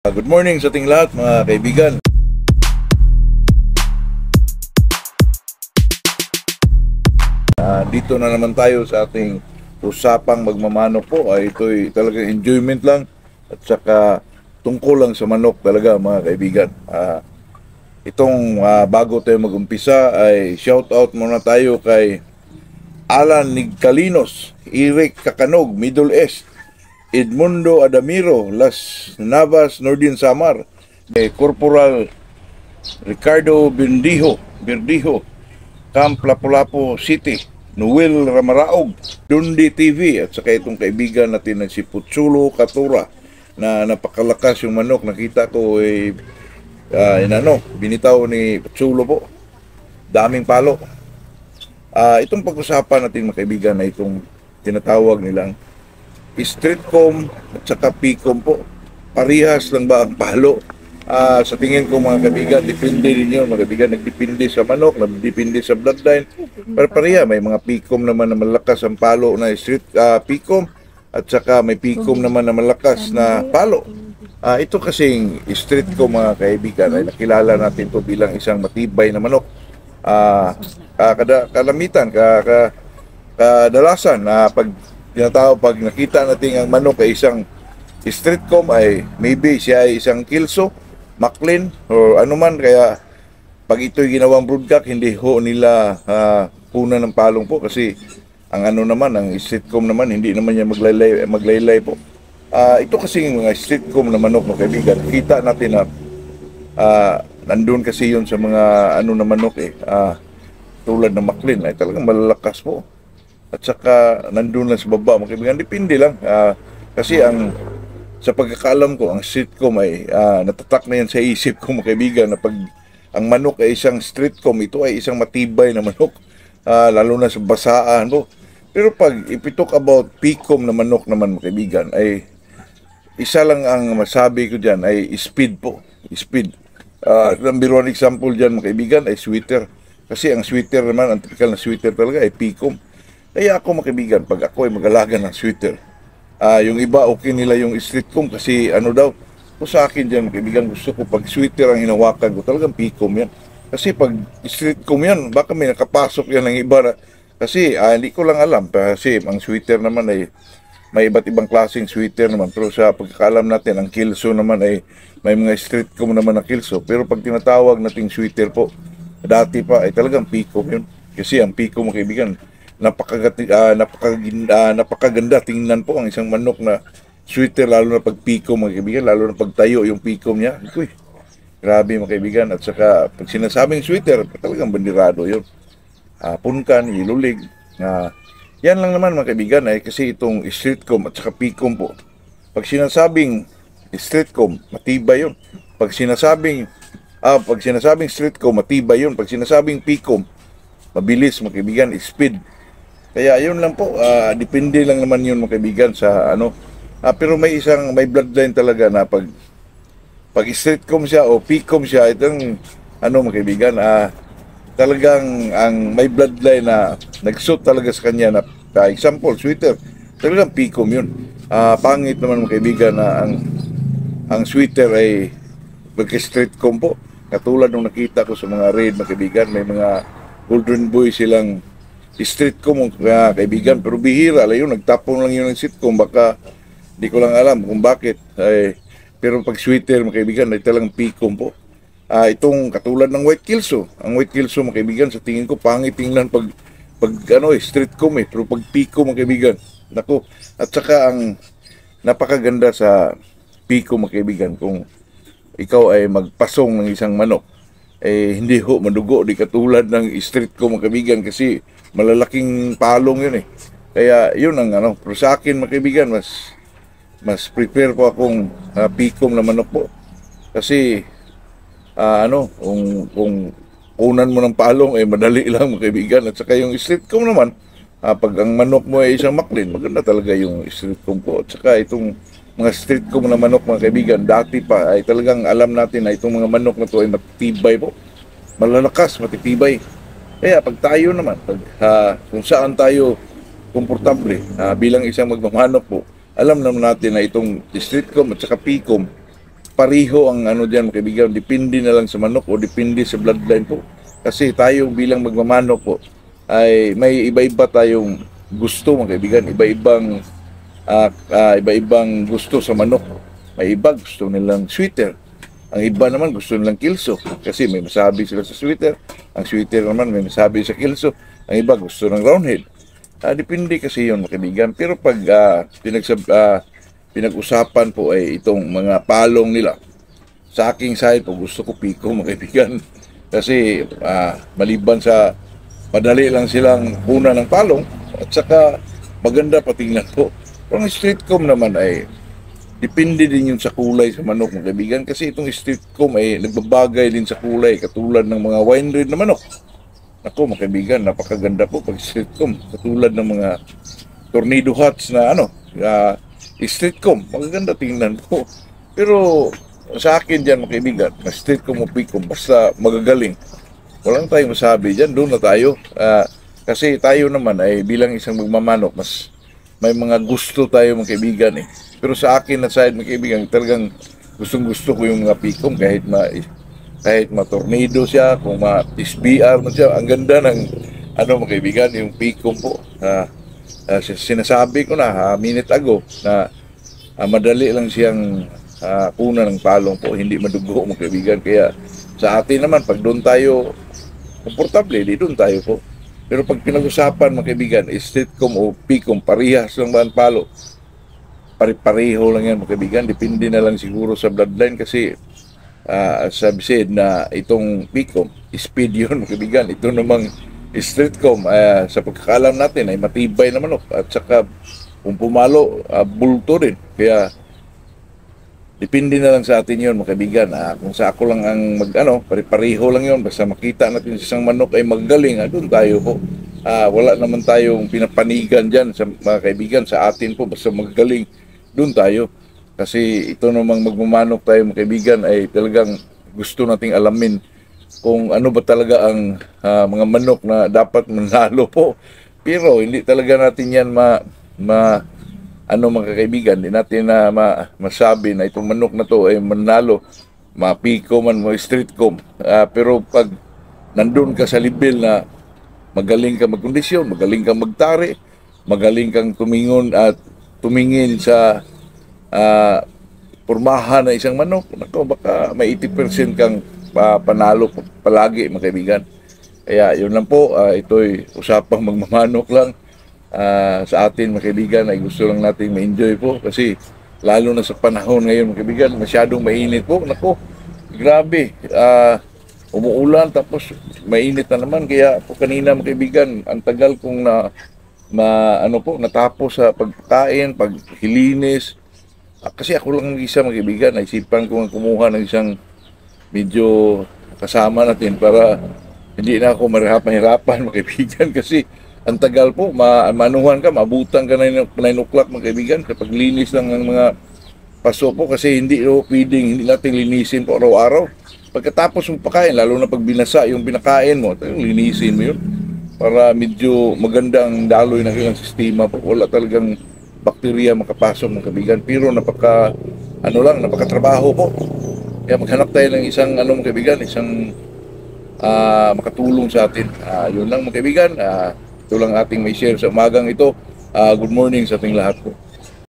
Good morning sa ating lahat mga kaibigan. Dito na naman tayo sa ating usapang magmamano po. Ito'y talagang enjoyment lang at saka tungkol lang sa manok talaga mga kaibigan. Bago tayo mag-umpisa ay shout out muna tayo kay Alan Nigcalinos, Eric Cacanog, Middle East, Edmundo Adamiro, Las Navas, Nordin Samar, Corporal Ricardo Berdijo, Camp Lapu-Lapu City, Noel Ramaraog, Dundi TV, at saka itong kaibigan natin na si Putsulo Katura na napakalakas yung manok. Nakita ko binitaw ni Putsulo po. Daming palo. Itong pag-usapan natin mga kaibigan na itong tinatawag nilang Streetcom at saka PCOM po. Parihas lang ba ang palo? Sa tingin ko mga kaibigan, depende din yun mga kaibigan. Nagdepende sa manok, nagdepende sa bloodline. Pero pareha, may mga PCOM naman na malakas ang palo na PCOM at saka may PCOM naman na malakas na palo. Ito kasing Streetcom mga kaibigan ay nakilala natin to bilang isang matibay na manok. Kadalasan na pag nakita natin ang manok ay isang Streetcom ay maybe siya ay isang Kelso, Maclean o anuman. Kaya pag ito'y ginawang broodcock, hindi ho nila punan ng palong po kasi ang Streetcom naman hindi naman niya maglaylay po. Ito kasi mga Streetcom na manok mga kaibigan, kita natin na nandun kasi yun sa mga na manok tulad ng Maclean ay talagang malalakas po. At saka nandun lang sa baba mga kaibigan, depende lang. Kasi sa pagkakaalam ko, ang Streetcom ay natatak na yan sa isip ko mga kaibigan na pag ang manok ay isang Streetcom, ito ay isang matibay na manok, lalo na sa basaan po. Pero if we talk about PCOM na manok naman mga kaibigan, ay isa lang ang masabi ko dyan ay speed po. Speed. Number one example dyan mga kaibigan ay sweater. Kasi ang sweater naman, ang typical na sweater talaga ay PCOM. Kaya ako mga kaibigan, pag ako ay mag-alaga ng sweater, yung iba okay nila yung Streetcom kasi sa akin dyan mga kaibigan, gusto ko pag sweater ang hinawakan ko, talagang PCOM yan. Kasi pag Streetcom yan, baka may nakapasok yan ng iba na, kasi hindi ko lang alam, kasi ang sweater naman ay may iba't ibang klaseng sweater naman. Pero sa pagkakaalam natin, ang Kelso naman ay may mga Streetcom naman na Kelso. Pero pag tinatawag nating sweater po, dati pa ay talagang PCOM yun. Kasi ang PCOM mga kaibigan, napakaganda tingnan po ang isang manok na sweater, lalo na pag PCOM mga kaibigan, lalo na pag tayo yung PCOM niya. Grabe mga kaibigan. At saka pag sinasabing sweater, talagang bandirado yun. Punkan, ilulig. Yan lang naman mga kaibigan kasi itong Streetcom at saka PCOM po. Pag sinasabing Streetcom, matibay yun. Pag sinasabing Streetcom, matibay yun. Pag sinasabing PCOM, mabilis mga kaibigan, speed. Kaya yun lang po, depende lang naman yun mga kaibigan sa pero may bloodline talaga na pag Streetcom siya o PCOM siya, itong mga kaibigan, talagang ang may bloodline na nag-suit talaga sa kanya na, example, sweater, talagang PCOM yun. Pangit naman mga kaibigan na ang sweater ay magka-Streetcom po. Katulad nung nakita ko sa mga raid mga kaibigan, may mga golden boy silang Streetcom mga kaibigan, pero bihira lang yun, nagtapon lang yun ng Streetcom, baka di ko lang alam kung bakit. Pero pag sweater mga kaibigan ay talagang PCOM po. Itong katulad ng White Kelso, ang White Kelso mga kaibigan, sa tingin ko pangit tingnan pag Streetcom pero pag PCOM mga kaibigan, nako. At saka ang napakaganda sa PCOM mga kaibigan, kung ikaw ay magpasong ng isang manok, hindi ho madugo di katulad ng Streetcom mga kaibigan kasi malalaking palong yun Kaya yun ang pero sa akin mga kaibigan, mas prepare po akong PCOM na manok po. Kasi kung kunan mo ng palong madali lang mga kaibigan. At saka yung Streetcom naman, pag ang manok mo ay isang Maclean, maganda talaga yung Streetcom po. At saka itong mga Streetcom na manok mga kaibigan, dati pa ay talagang alam natin na itong mga manok na to ay matibay po, malalakas, matitibay. Kaya pag tayo naman, kung saan tayo komportable bilang isang magmamanok po, alam naman natin na itong Streetcom at saka PCOM pariho ang ano diyan, mga kaibigan. Depende na lang sa manok o depende sa bloodline po. Kasi tayo bilang magmamanok po ay may iba-iba tayong gusto, mga kaibigan. Iba-ibang gusto sa manok. May iba gusto nilang sweeter. Ang iba naman gusto nilang kilso kasi may masabi sila sa sweeter. Ang sweeter naman may masabi sa kilso. Ang iba gusto ng roundhead. Depende kasi yun, mga kaibigan. Pero pag pinag-usapan po ay itong mga palong nila, sa aking side po gusto ko piko, mga kaibigan. Kasi maliban sa madali lang silang kuna ng palong at saka maganda patingnan po. Pero ang street comb naman ay depende din yun sa kulay sa manok, mga kaibigan. Kasi itong street comb ay nagbabagay din sa kulay katulad ng mga wine red na manok. Ako, mga kaibigan, napakaganda po pag street comb. Katulad ng mga tornado hats na street comb. Magaganda tingnan po. Pero sa akin dyan, mga kaibigan, na street comb o picom, basta magagaling. Walang tayong masabi dyan, doon na tayo. Kasi tayo naman ay bilang isang magmamanok, mas may mga gusto tayo, mga kaibigan eh. Pero sa akin na side, mga kaibigan, talagang gustong-gusto ko yung mga picom kahit ma-tornado siya, kung ma-SBR man siya. Ang ganda ng mga kaibigan, yung picom po. Sinasabi ko na minute ago na madali lang siyang kuna ng palong po, hindi madugo, mga kaibigan. Kaya sa atin naman, pag doon tayo komportable, di doon tayo po. Pero pag pinag-usapan, mga kaibigan, streetcom o picom, parehas lang ba ang palo? Pare-pareho lang yan, mga kaibigan. Depende na lang siguro sa bloodline kasi sabi said na itong picom, speed yun, mga kaibigan. Ito namang streetcom, sa pagkakalam natin ay matibay na manok at saka kung pumalo, bulto din. Kaya depende na lang sa atin yun, mga kaibigan. Kung sa ako lang ang pare-pareho lang yun. Basta makita natin isang manok ay magaling, doon tayo po. Wala naman tayong pinapanigan dyan, mga kaibigan. Sa atin po, basta magaling, doon tayo. Kasi ito namang magmamanok tayo, mga kaibigan, ay talagang gusto nating alamin kung ano ba talaga ang mga manok na dapat manalo po. Pero hindi talaga natin yan mga kaibigan, hindi natin na masabi na itong manok na to ay manalo, mapiko man, mo street comb. Pero pag nandun ka sa level na magaling ka magkondisyon, magaling kang magtari, magaling kang tumingin sa pormahan na isang manok, baka may 80% kang panalo palagi, mga kaibigan. Kaya yun lang po, ito'y usapang magmamanok lang. Sa atin, mga kaibigan, ay gusto lang natin ma-enjoy po kasi lalo na sa panahon ngayon, mga kaibigan, masyadong mainit po. Grabe, umuulan tapos mainit na naman. Kaya po kanina, mga kaibigan, ang tagal kong natapos sa pagkain, paghilinis. Kasi ako lang ang isa, mga kaibigan, naisipan ko nga kumuha ng isang medyo kasama natin para hindi na ako mahirapan, mga kaibigan, kasi ang tagal po, manuhan ka, mabutan ka na 9 o'clock, mga kaibigan, kapag linis lang ng mga paso po, kasi hindi pwedeng, hindi natin linisin po araw-araw. Pagkatapos mong pakain, lalo na pag binasa yung pinakain mo, linisin mo yun, para medyo maganda ang daloy ng ilang sistema po. Wala talagang bakterya makapasok, mga kaibigan, pero napakatrabaho po. Kaya maghanap tayo ng isang, mga kaibigan, isang makatulong sa atin. Yun lang, mga kaibigan. Ito lang ating may share sa umagang ito. Good morning sa ating lahat po.